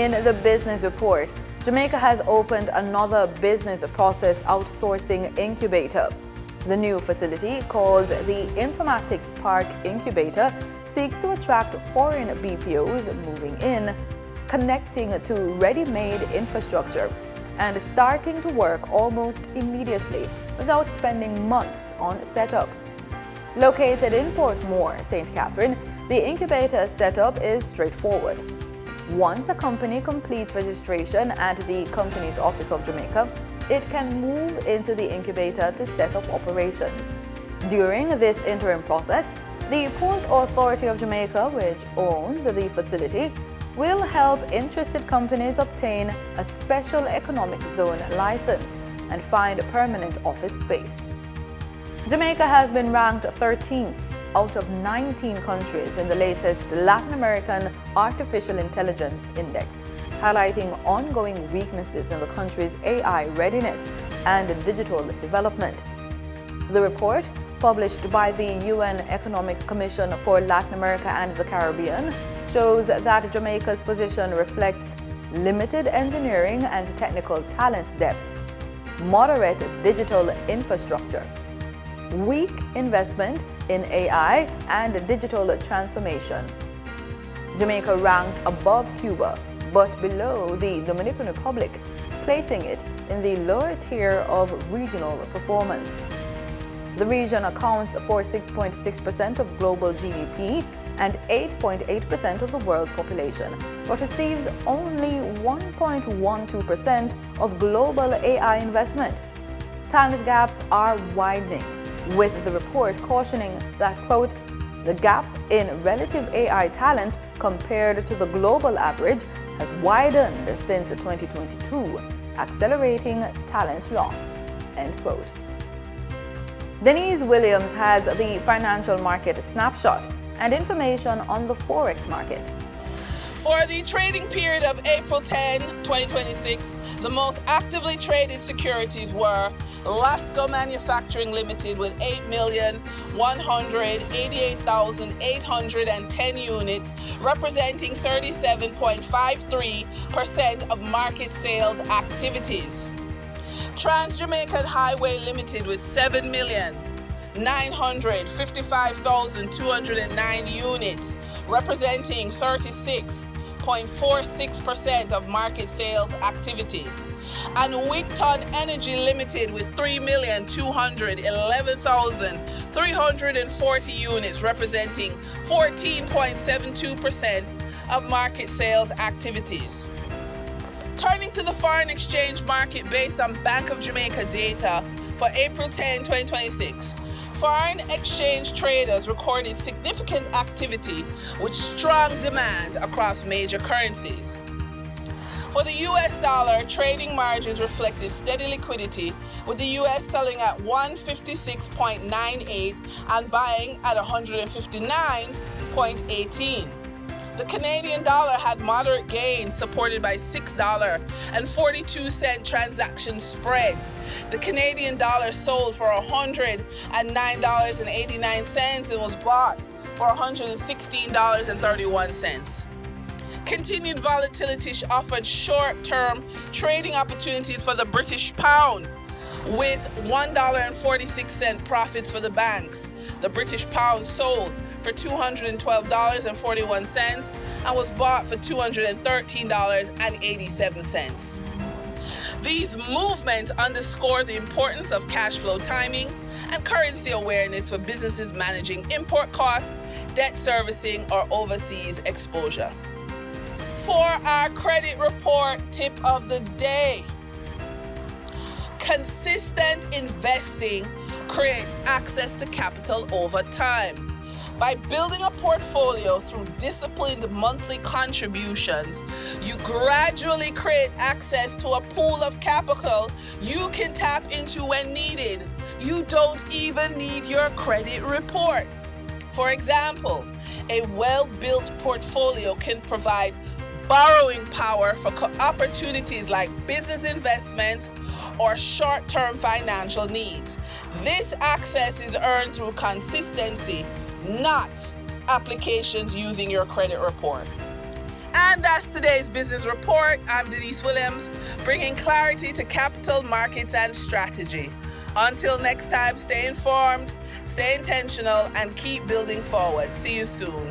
In the business report, Jamaica has opened another business process outsourcing incubator. The new facility, called the Informatics Park Incubator, seeks to attract foreign BPOs moving in, connecting to ready-made infrastructure, and starting to work almost immediately without spending months on setup. Located in Portmore, St. Catherine, the incubator setup is straightforward. Once a company completes registration at the Companies Office of Jamaica, it can move into the incubator to set up operations. During this interim process, the Port Authority of Jamaica, which owns the facility, will help interested companies obtain a special economic zone license and find permanent office space. Jamaica has been ranked 13th out of 19 countries in the latest Latin American Artificial Intelligence Index, highlighting ongoing weaknesses in the country's AI readiness and digital development. The report, published by the UN Economic Commission for Latin America and the Caribbean, shows that Jamaica's position reflects limited engineering and technical talent depth, moderate digital infrastructure, weak investment in AI and digital transformation. Jamaica ranked above Cuba, but below the Dominican Republic, placing it in the lower tier of regional performance. The region accounts for 6.6% of global GDP and 8.8% of the world's population, but receives only 1.12% of global AI investment. Talent gaps are widening, with the report cautioning that, quote, the gap in relative AI talent compared to the global average has widened since 2022, accelerating talent loss, end quote. Denise Williams has the financial market snapshot and information on the Forex market. For the trading period of April 10, 2026, the most actively traded securities were Lasco Manufacturing Limited with 8,188,810 units, representing 37.53% of market sales activities. Trans-Jamaican Highway Limited with 7,955,209 units, representing 36.46% of market sales activities, and Wigton Energy Limited with 3,211,340 units, representing 14.72% of market sales activities. Turning to the foreign exchange market based on Bank of Jamaica data for April 10, 2026, foreign exchange traders recorded significant activity with strong demand across major currencies. For the US dollar, trading margins reflected steady liquidity, with the US selling at 156.98 and buying at 159.18. The Canadian dollar had moderate gains supported by $6.42 transaction spreads. The Canadian dollar sold for $109.89 and was bought for $116.31. Continued volatility offered short-term trading opportunities for the British pound, with $1.46 profits for the banks. The British pound sold for $212.41 and was bought for $213.87. These movements underscore the importance of cash flow timing and currency awareness for businesses managing import costs, debt servicing, or overseas exposure. For our credit report tip of the day, consistent investing creates access to capital over time. By building a portfolio through disciplined monthly contributions, you gradually create access to a pool of capital you can tap into when needed. You don't even need your credit report. For example, a well-built portfolio can provide borrowing power for opportunities like business investments or short-term financial needs. This access is earned through consistency, not applications using your credit report. And that's today's business report. I'm Denise Williams, bringing clarity to capital markets and strategy. Until next time, stay informed, stay intentional, and keep building forward. See you soon.